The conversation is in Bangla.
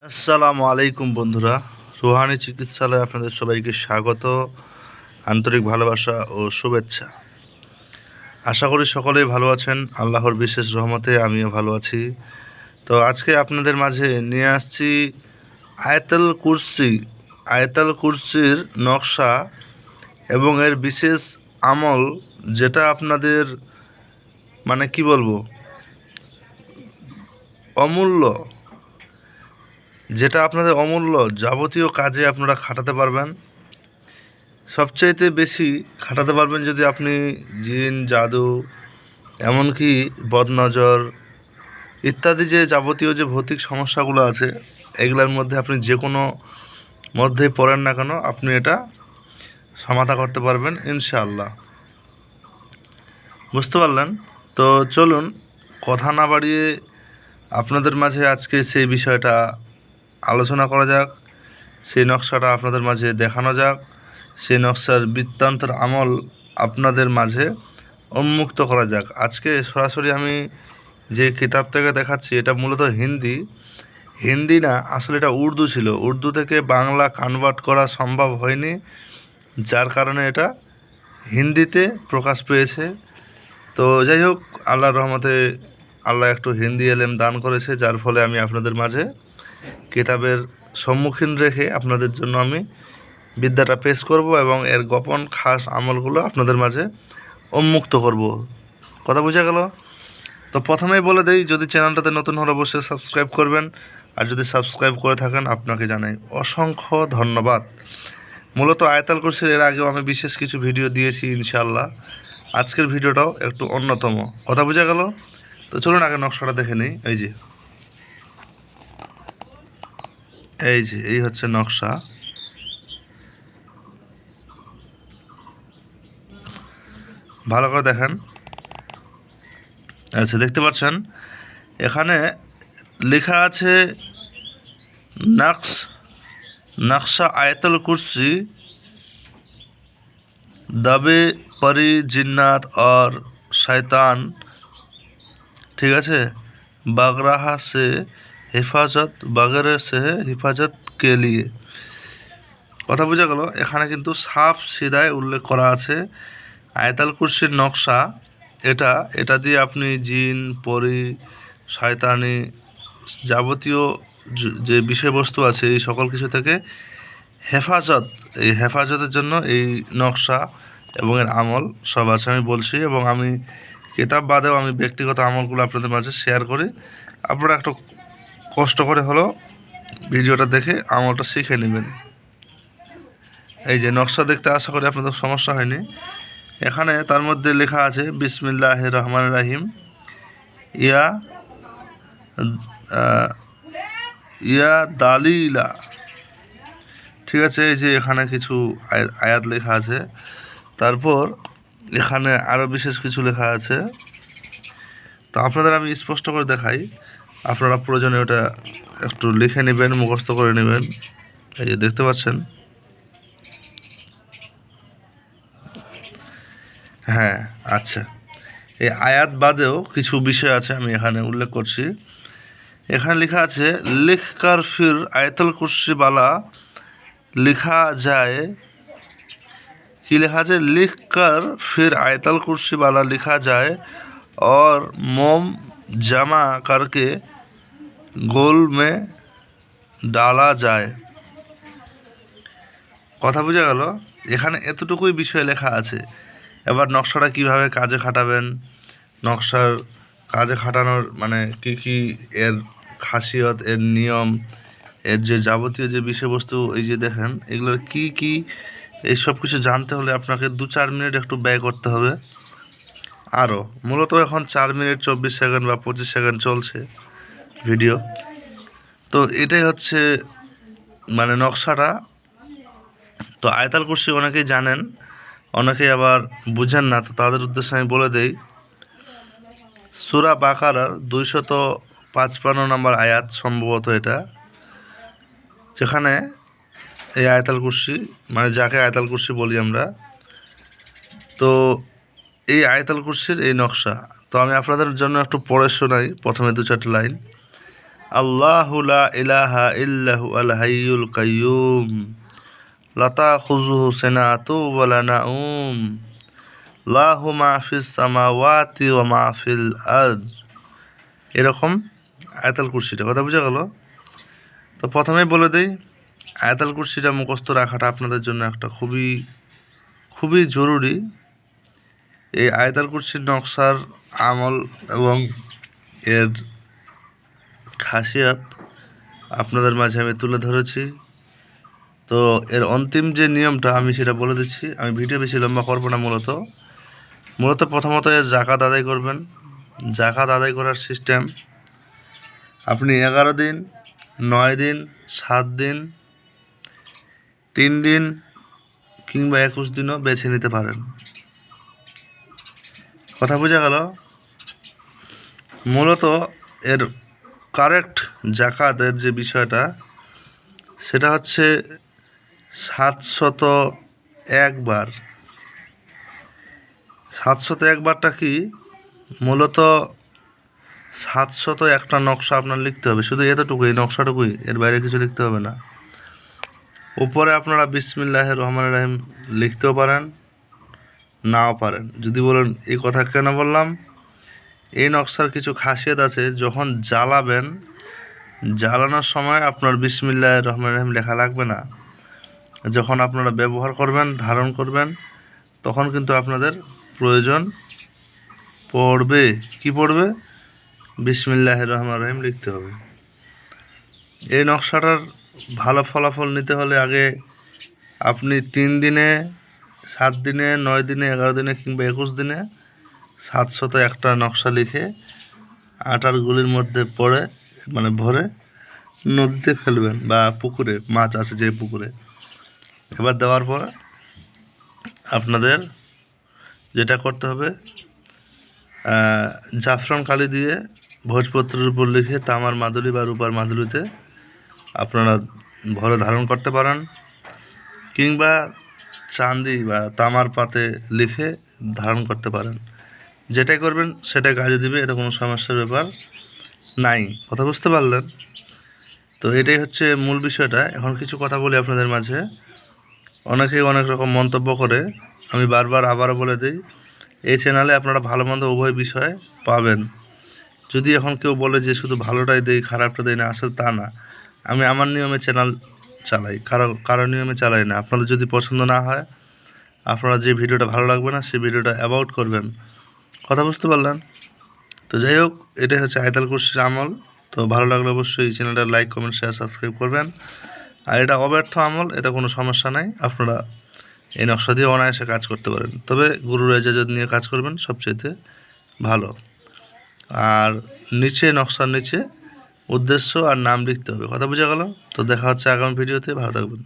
আসসালামু আলাইকুম বন্ধুরা, রুহানি চিকিৎসালয়ে আপনাদের সবাইকে স্বাগত, আন্তরিক ভালোবাসা ও শুভেচ্ছা। আশা করি সকলেই ভালো আছেন। আল্লাহর বিশেষ রহমতে আমিও ভালো আছি। তো আজকে আপনাদের মাঝে নিয়ে আসছি আয়াতুল কুরসির নকশা এবং এর বিশেষ আমল, যেটা আপনাদের কি বলবো, অমূল্য, যেটা আপনাদের অমূল্য যাবতীয় কাজে আপনারা খাটাতে পারবেন। সবচাইতে বেশি খাটাতে পারবেন যদি আপনি জিন, জাদু, এমনকি বদনজর ইত্যাদি যে যাবতীয় যে ভৌতিক সমস্যাগুলো আছে, এগুলোর মধ্যে আপনি যে কোনো মধ্যেই পড়েন না কেন, আপনি এটা সমাধা করতে পারবেন ইনশাআল্লাহ। বুঝতে পারলেন? তো চলুন কথা না বাড়িয়ে আপনাদের মাঝে আজকে সেই বিষয়টা আলোচনা করা যাক, সেই নকশাটা আপনাদের মাঝে দেখানো যাক, সেই নকশার বৃত্তান্তর আমল আপনাদের মাঝে উন্মুক্ত করা যাক। আজকে সরাসরি আমি যে কিতাব থেকে দেখাচ্ছি, এটা মূলত হিন্দি না, আসলে এটা উর্দু ছিল। উর্দু থেকে বাংলা কনভার্ট করা সম্ভব হয়নি, যার কারণে এটা হিন্দিতে প্রকাশ পেয়েছে। তো যাই হোক, আল্লাহর রহমতে আল্লাহ একটু হিন্দি এলেম দান করেছে, যার ফলে আমি আপনাদের মাঝে কিতাবের সম্মুখীন রেখে আপনাদের জন্য আমি বিদ্যাটা পেশ করব এবং এর গোপন খাস আমলগুলো আপনাদের মাঝে উন্মুক্ত করব। কথা বোঝা গেল? তো প্রথমেই বলে দেই, যদি চ্যানেলটাতে নতুন হলে অবশ্যই সাবস্ক্রাইব করবেন, আর যদি সাবস্ক্রাইব করে থাকেন আপনাকে জানাই অসংখ্য ধন্যবাদ। মূলত আয়াতুল কুরসির এর আগেও আমি বিশেষ কিছু ভিডিও দিয়েছি ইনশাআল্লাহ। আজকের ভিডিওটাও একটু অন্যতম। কথা বোঝা গেল? তো চলুন আগে নকশাটা দেখে নিই। এই হচ্ছে নকশা। ভালো করে দেখেন। আচ্ছা, দেখতে পাচ্ছেন এখানে লেখা আছে নকশা আয়াতুল কুরসি দাবে পরি জিন্নাত और शैतान, ঠিক আছে, বাগরাহা সে হেফাজত কে লিয়ে। কথা বোঝা গেল? এখানে কিন্তু সাফ সিধায় উল্লেখ করা আছে আয়াতুল কুরসির নকশা এটা দিয়ে আপনি জিন, পরি, শয়তানি যাবতীয় যে বিষয়বস্তু আছে এই সকল কিছু থেকে হেফাজতের জন্য এই নকশা এবং এর আমল সব আছে আমি বলছি, এবং আমি কিতাব বাদেও আমি ব্যক্তিগত আমলগুলো আপনাদের মাঝে শেয়ার করি। আপনারা একটু কষ্ট করে হলো ভিডিওটা দেখে আমলটা শিখে নেবেন। এই যে নকশা দেখতে আশা করি আপনাদের সমস্যা হয়নি। এখানে তার মধ্যে লেখা আছে বিসমিল্লাহির রহমানির রহিম, ইয়া দালিলা। ঠিক আছে, এই যে এখানে কিছু আয়াত লেখা আছে, তারপর এখানে আরও বিশেষ কিছু লেখা আছে। তো আপনাদের আমি স্পষ্ট করে দেখাই, আপনারা প্রয়োজনে ওটা একটু লিখে নেবেন, মুখস্থ করে নেবেন। এই যে দেখতে পাচ্ছেন। হ্যাঁ, আচ্ছা, এই আয়াত বাদেও কিছু বিষয় আছে, আমি এখানে উল্লেখ করছি। এখানে লেখা আছে লিখ কর ফির আয়াতুল কুরসি বালা লিখা যায়। কি লেখা আছে? লিখ কর ফির আয়াতুল কুরসি वाला लिखा जाए और मोम जमा करके गोल में डाला যায়। কথা বোঝা গেল? এখানে এতটুকুই বিষয় লেখা আছে। এবার নকশাটা কিভাবে কাজে খাটাবেন, নকশার কাজে খাটানোর কি এর খাসিয়ত, এর নিয়ম, এর যে যাবতীয় যে বিষয়বস্তু, এই যে দেখেন এগুলোর কি এই সব কিছু জানতে হলে আপনাকে 2-4 মিনিট একটু ব্যয় করতে হবে। আরও মূলত এখন 4 মিনিট 24 সেকেন্ড বা 25 সেকেন্ড চলছে ভিডিও। তো এটাই হচ্ছে নকশাটা। তো আয়াতুল কুরসি অনেকেই জানেন, অনেকেই আবার বুঝেন না। তো তাদের উদ্দেশ্যে আমি বলে দেই, সূরা বাকারার 255 নম্বর আয়াত সম্ভবত এটা, যেখানে এই আয়াতুল কুরসি যাকে আয়াতুল কুরসি বলি আমরা, তো এই আয়াতুল কুরসির এই নকশা। তো আমি আপনাদের জন্য একটু পড়ে শোনাই প্রথমে 2-4 লাইন। আল্লাহু লা ইলাহা ইল্লাহু আল হাইয়ুল কাইয়ুম লা তাখুযুহু সিনাতু ওয়া লা নাউম লাহু মা ফিস সামাওয়াতি ওয়া মা ফিল আরদ। এরকম আয়াতুল কুরসিটা কথা বোঝা গেল। তো প্রথমেই বলে দিই, আয়াতুল কুরসিটা মুখস্থ রাখাটা আপনাদের জন্য একটা খুবই খুবই জরুরি। এই আয়াতুল কুরসির নকশার আমল এবং এর খাসিয়াত আপনাদের মাঝে আমি তুলে ধরেছি। তো এর অন্তিম যে নিয়মটা আমি সেটা বলে দিচ্ছি। আমি ভিডিও বেশি লম্বা করবো না। মূলত প্রথমত এর জাকাত আদায় করবেন। জাকাত আদায় করার সিস্টেম, আপনি 11 দিন, 9 দিন, 7 দিন, 3 দিন কিংবা 21 দিনও বেছে নিতে পারেন। কথা বোঝা গেল। মূলত এর কারেক্ট জাকাতের যে বিষয়টা সেটা হচ্ছে 701 বার। 701 বারটা কি? মূলত 701টা নকশা আপনার লিখতে হবে, শুধু এতটুকুই, নকশাটুকুই, এর বাইরে কিছু লিখতে হবে না। উপরে আপনারা বিসমিল্লাহির রহমানির রহিম লিখতেও পারেন, নাও পারেন। যদি বলেন এই কথা কেন বললাম, এই নকশার কিছু খাসিয়ত আছে। যখন জ্বালাবেন, জ্বালানোর সময় আপনার বিসমিল্লাহির রহমানির রহিম লেখা লাগবে না। যখন আপনারা ব্যবহার করবেন, ধারণ করবেন, তখন কিন্তু আপনাদের প্রয়োজন পড়বে। কি পড়বে? বিসমিল্লাহির রহমানির রহিম লিখতে হবে। এই নকশাটার ভালো ফলাফল নিতে হলে আগে আপনি 3 দিনে, 7 দিনে, 9 দিনে, 11 দিনে কিংবা 21 দিনে 701টা নকশা লিখে আটার গুলির মধ্যে ভরে নদীতে ফেলবেন বা পুকুরে, মাছ আছে যে পুকুরে। এবার দেওয়ার পর আপনাদের যেটা করতে হবে, জাফরান কালি দিয়ে ভোজপত্রের উপর লিখে তামার মাদুলি বা রূপার মাদুলিতে আপনারা ভরে ধারণ করতে পারেন, কিংবা চাঁদি বা তামার পাতে লিখে ধারণ করতে পারেন। যেটাই করবেন সেটাই কাজে দিবে, এটা কোনো সমস্যার ব্যাপার নাই। কথা বুঝতে পারলেন? তো এটাই হচ্ছে মূল বিষয়টা। এখন কিছু কথা বলি আপনাদের মাঝে। অনেকেই অনেক রকম মন্তব্য করে, আমি বারবার আবারও বলে দিই, এই চ্যানেলে আপনারা ভালো মন্দ উভয় বিষয় পাবেন। যদি এখন কেউ বলে যে শুধু ভালোটাই দেই, খারাপটা দেই না, আসলে তা না। আমি আমার নিয়মে চ্যানেল চালাই, কারো নিয়মে চালাই না। আপনাদের যদি পছন্দ না হয়, আপনারা যে ভিডিওটা ভালো লাগবে না সেই ভিডিওটা অ্যাভয়েড করবেন। কথা বুঝতে পারলেন? তো যাই হোক, এটাই হচ্ছে আয়াতুল কুরসির আমল। তো ভালো লাগলে অবশ্যই চ্যানেলটা লাইক, কমেন্ট, শেয়ার, সাবস্ক্রাইব করবেন। আর এটা অব্যর্থ আমল, এটা কোনো সমস্যা নাই। আপনারা এই নকশা দিয়ে অনায়াসে কাজ করতে পারেন, তবে গুরুর ইজাজত নিয়ে কাজ করবেন, সবচেয়ে ভালো। আর নকশার নিচে উদ্দেশ্য আর নাম লিখতে হবে। কথা বোঝা গেল? তো দেখা হচ্ছে আগামী ভিডিওতে। ভালো থাকবেন।